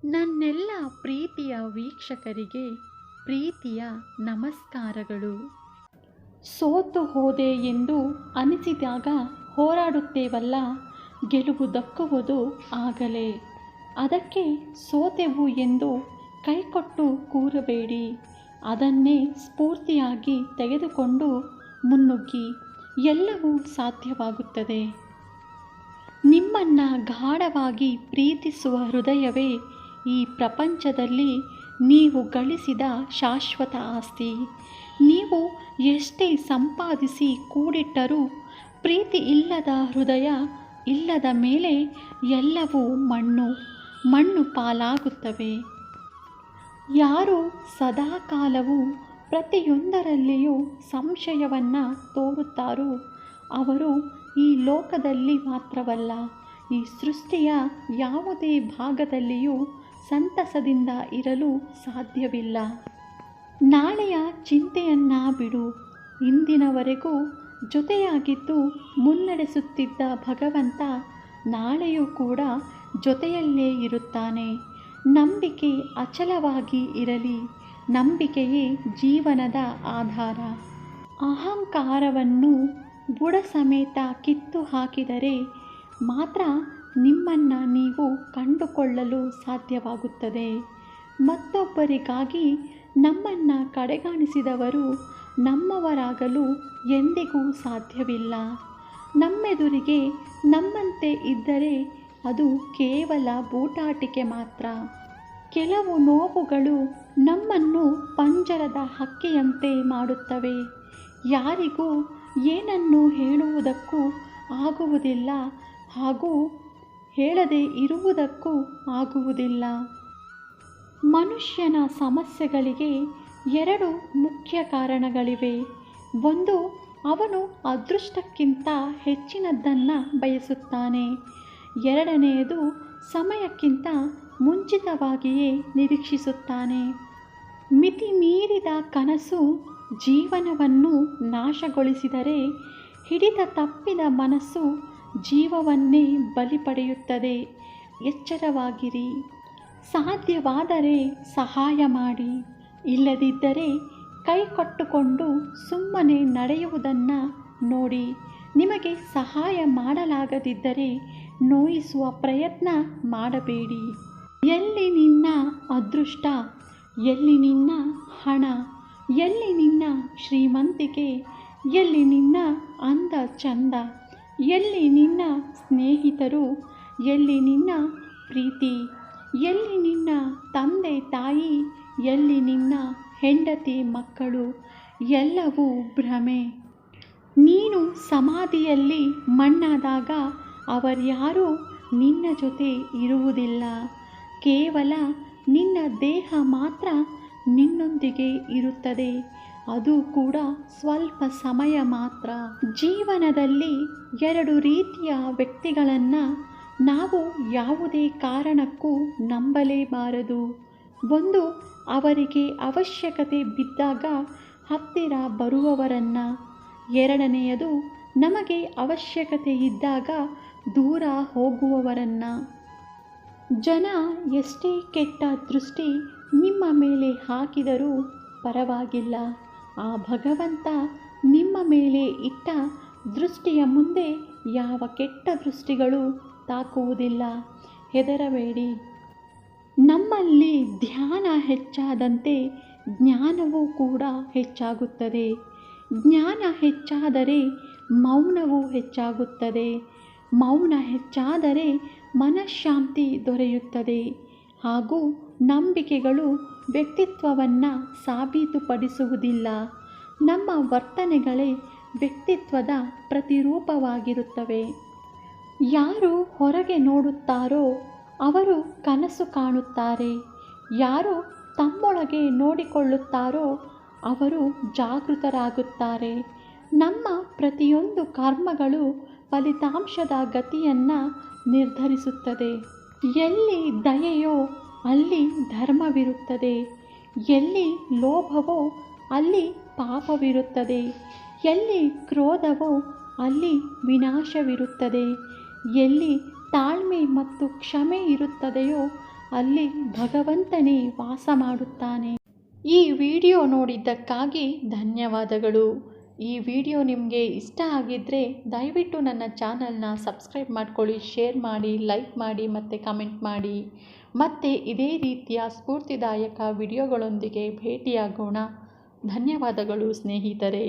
ನನ್ನೆಲ್ಲ ಪ್ರೀತಿಯ ವೀಕ್ಷಕರಿಗೆ ಪ್ರೀತಿಯ ನಮಸ್ಕಾರಗಳು. ಸೋತು ಹೋದೆ ಎಂದು ಅನಿಸಿದಾಗ ಹೋರಾಡುತ್ತೇವಲ್ಲ, ಗೆಲುವು ದಕ್ಕುವುದು ಆಗಲೇ. ಅದಕ್ಕೆ ಸೋತೆವು ಎಂದು ಕೈಕೊಟ್ಟು ಕೂರಬೇಡಿ. ಅದನ್ನೇ ಸ್ಫೂರ್ತಿಯಾಗಿ ತೆಗೆದುಕೊಂಡು ಮುನ್ನುಗ್ಗಿ. ಎಲ್ಲವೂ ಸಾಧ್ಯವಾಗುತ್ತದೆ. ನಿಮ್ಮನ್ನು ಗಾಢವಾಗಿ ಪ್ರೀತಿಸುವ ಹೃದಯವೇ ಈ ಪ್ರಪಂಚದಲ್ಲಿ ನೀವು ಗಳಿಸಿದ ಶಾಶ್ವತ ಆಸ್ತಿ. ನೀವು ಎಷ್ಟೇ ಸಂಪಾದಿಸಿ ಕೂಡಿಟ್ಟರೂ ಪ್ರೀತಿ ಇಲ್ಲದ ಹೃದಯ ಇಲ್ಲದ ಮೇಲೆ ಎಲ್ಲವೂ ಮಣ್ಣು ಪಾಲಾಗುತ್ತವೆ. ಯಾರು ಸದಾಕಾಲವೂ ಪ್ರತಿಯೊಂದರಲ್ಲಿಯೂ ಸಂಶಯವನ್ನು ತೋರುತ್ತಾರೋ ಅವರು ಈ ಲೋಕದಲ್ಲಿ ಮಾತ್ರವಲ್ಲ, ಈ ಸೃಷ್ಟಿಯ ಯಾವುದೇ ಭಾಗದಲ್ಲಿಯೂ ಸಂತಸದಿಂದ ಇರಲು ಸಾಧ್ಯವಿಲ್ಲ. ನಾಳೆಯ ಚಿಂತೆಯನ್ನು ಬಿಡು. ಇಂದಿನವರೆಗೂ ಜೊತೆಯಾಗಿದ್ದು ಮುನ್ನಡೆಸುತ್ತಿದ್ದ ಭಗವಂತ ನಾಳೆಯೂ ಕೂಡ ಜೊತೆಯಲ್ಲೇ ಇರುತ್ತಾನೆ. ನಂಬಿಕೆ ಅಚಲವಾಗಿ ಇರಲಿ. ನಂಬಿಕೆಯೇ ಜೀವನದ ಆಧಾರ. ಅಹಂಕಾರವನ್ನು ಬುಡ ಸಮೇತ ಕಿತ್ತು ಹಾಕಿದರೆ ಮಾತ್ರ ನಿಮ್ಮನ್ನು ನೀವು ಕಂಡುಕೊಳ್ಳಲು ಸಾಧ್ಯವಾಗುತ್ತದೆ. ಮತ್ತೊಬ್ಬರಿಗಾಗಿ ನಮ್ಮನ್ನು ಕಡೆಗಾಣಿಸಿದವರು ನಮ್ಮವರಾಗಲು ಎಂದಿಗೂ ಸಾಧ್ಯವಿಲ್ಲ. ನಮ್ಮೆದುರಿಗೆ ನಮ್ಮಂತೆ ಇದ್ದರೆ ಅದು ಕೇವಲ ಬೂಟಾಟಿಕೆ ಮಾತ್ರ. ಕೆಲವು ನೋವುಗಳು ನಮ್ಮನ್ನು ಪಂಜರದ ಹಕ್ಕಿಯಂತೆ ಮಾಡುತ್ತವೆ. ಯಾರಿಗೂ ಏನನ್ನು ಹೇಳುವುದಕ್ಕೂ ಆಗುವುದಿಲ್ಲ ಹಾಗೂ ಹೇಳದೇ ಇರುವುದಕ್ಕೂ ಆಗುವುದಿಲ್ಲ. ಮನುಷ್ಯನ ಸಮಸ್ಯೆಗಳಿಗೆ ಎರಡು ಮುಖ್ಯ ಕಾರಣಗಳಿವೆ. ಒಂದು, ಅವನು ಅದೃಷ್ಟಕ್ಕಿಂತ ಹೆಚ್ಚಿನದ್ದನ್ನು ಬಯಸುತ್ತಾನೆ. ಎರಡನೆಯದು, ಸಮಯಕ್ಕಿಂತ ಮುಂಚಿತವಾಗಿಯೇ ನಿರೀಕ್ಷಿಸುತ್ತಾನೆ. ಮಿತಿ ಮೀರಿದ ಕನಸು ಜೀವನವನ್ನು ನಾಶಗೊಳಿಸಿದರೆ, ಹಿಡಿತ ತಪ್ಪಿದ ಮನಸ್ಸು ಜೀವವನ್ನೇ ಬಲಿ ಪಡೆಯುತ್ತದೆ. ಎಚ್ಚರವಾಗಿರಿ. ಸಾಧ್ಯವಾದರೆ ಸಹಾಯ ಮಾಡಿ, ಇಲ್ಲದಿದ್ದರೆ ಕೈಕೊಟ್ಟುಕೊಂಡು ಸುಮ್ಮನೆ ನಡೆಯುವುದನ್ನು ನೋಡಿ. ನಿಮಗೆ ಸಹಾಯ ಮಾಡಲಾಗದಿದ್ದರೆ ನೋಯಿಸುವ ಪ್ರಯತ್ನ ಮಾಡಬೇಡಿ. ಎಲ್ಲಿ ನಿನ್ನ ಅದೃಷ್ಟ, ಎಲ್ಲಿ ನಿನ್ನ ಹಣ, ಎಲ್ಲಿ ನಿನ್ನ ಶ್ರೀಮಂತಿಕೆ, ಎಲ್ಲಿ ನಿನ್ನ ಅಂದ ಚಂದ, ಎಲ್ಲಿ ನಿನ್ನ ಸ್ನೇಹಿತರು, ಎಲ್ಲಿ ನಿನ್ನ ಪ್ರೀತಿ, ಎಲ್ಲಿ ನಿನ್ನ ತಂದೆ ತಾಯಿ, ಎಲ್ಲಿ ನಿನ್ನ ಹೆಂಡತಿ ಮಕ್ಕಳು, ಎಲ್ಲವೂ ಭ್ರಮೆ. ನೀನು ಸಮಾಧಿಯಲ್ಲಿ ಮಣ್ಣಾದಾಗ ಅವರ್ಯಾರೂ ನಿನ್ನ ಜೊತೆ ಇರುವುದಿಲ್ಲ. ಕೇವಲ ನಿನ್ನ ದೇಹ ಮಾತ್ರ ನಿನ್ನೊಂದಿಗೆ ಇರುತ್ತದೆ. ಅದು ಕೂಡ ಸ್ವಲ್ಪ ಸಮಯ ಮಾತ್ರ. ಜೀವನದಲ್ಲಿ ಎರಡು ರೀತಿಯ ವ್ಯಕ್ತಿಗಳನ್ನು ನಾವು ಯಾವುದೇ ಕಾರಣಕ್ಕೂ ನಂಬಲೇಬಾರದು. ಒಂದು, ಅವರಿಗೆ ಅವಶ್ಯಕತೆ ಬಿದ್ದಾಗ ಹತ್ತಿರ ಬರುವವರನ್ನು. ಎರಡನೆಯದು, ನಮಗೆ ಅವಶ್ಯಕತೆ ಇದ್ದಾಗ ದೂರ ಹೋಗುವವರನ್ನು. ಜನ ಎಷ್ಟೇ ಕೆಟ್ಟ ದೃಷ್ಟಿ ನಿಮ್ಮ ಮೇಲೆ ಹಾಕಿದರೂ ಪರವಾಗಿಲ್ಲ. ಆ ಭಗವಂತ ನಿಮ್ಮ ಮೇಲೆ ಇಟ್ಟ ದೃಷ್ಟಿಯ ಮುಂದೆ ಯಾವ ಕೆಟ್ಟ ದೃಷ್ಟಿಗಳು ತಾಕುವುದಿಲ್ಲ. ಹೆದರಬೇಡಿ. ನಮ್ಮಲ್ಲಿ ಧ್ಯಾನ ಹೆಚ್ಚಾದಂತೆ ಜ್ಞಾನವೂ ಕೂಡ ಹೆಚ್ಚಾಗುತ್ತದೆ. ಜ್ಞಾನ ಹೆಚ್ಚಾದರೆ ಮೌನವೂ ಹೆಚ್ಚಾಗುತ್ತದೆ. ಮೌನ ಹೆಚ್ಚಾದರೆ ಮನಃಶಾಂತಿ ದೊರೆಯುತ್ತದೆ. ಹಾಗೂ ನಂಬಿಕೆಗಳು ವ್ಯಕ್ತಿತ್ವವನ್ನು ಸಾಬೀತುಪಡಿಸುವುದಿಲ್ಲ. ನಮ್ಮ ವರ್ತನೆಗಳೇ ವ್ಯಕ್ತಿತ್ವದ ಪ್ರತಿರೂಪವಾಗಿರುತ್ತವೆ. ಯಾರು ಹೊರಗೆ ನೋಡುತ್ತಾರೋ ಅವರು ಕನಸು ಕಾಣುತ್ತಾರೆ. ಯಾರು ತಮ್ಮೊಳಗೆ ನೋಡಿಕೊಳ್ಳುತ್ತಾರೋ ಅವರು ಜಾಗೃತರಾಗುತ್ತಾರೆ. ನಮ್ಮ ಪ್ರತಿಯೊಂದು ಕರ್ಮಗಳು ಫಲಿತಾಂಶದ ಗತಿಯನ್ನು ನಿರ್ಧರಿಸುತ್ತದೆ. ಎಲ್ಲಿ ದಯೆಯೋ ಅಲ್ಲಿ ಧರ್ಮವಿರುತ್ತದೆ. ಎಲ್ಲಿ ಲೋಭವೋ ಅಲ್ಲಿ ಪಾಪವಿರುತ್ತದೆ. ಎಲ್ಲಿ ಕ್ರೋಧವೋ ಅಲ್ಲಿ ವಿನಾಶವಿರುತ್ತದೆ. ಎಲ್ಲಿ ತಾಳ್ಮೆ ಮತ್ತು ಕ್ಷಮೆ ಇರುತ್ತದೆಯೋ ಅಲ್ಲಿ ಭಗವಂತನೇ ವಾಸ ಮಾಡುತ್ತಾನೆ. ಈ ವಿಡಿಯೋ ನೋಡಿದ್ದಕ್ಕಾಗಿ ಧನ್ಯವಾದಗಳು. ಈ ವಿಡಿಯೋ ನಿಮಗೆ ಇಷ್ಟ ಆಗಿದ್ದರೆ ದಯವಿಟ್ಟು ನನ್ನ ಚಾನಲ್ನ ಸಬ್ಸ್ಕ್ರೈಬ್ ಮಾಡ್ಕೊಳ್ಳಿ, ಶೇರ್ ಮಾಡಿ, ಲೈಕ್ ಮಾಡಿ ಮತ್ತು ಕಮೆಂಟ್ ಮಾಡಿ. ಮತ್ತೆ ಇದೇ ರೀತಿಯ ಸ್ಫೂರ್ತಿದಾಯಕ ವಿಡಿಯೋಗಳೊಂದಿಗೆ ಭೇಟಿಯಾಗೋಣ. ಧನ್ಯವಾದಗಳು ಸ್ನೇಹಿತರೆ.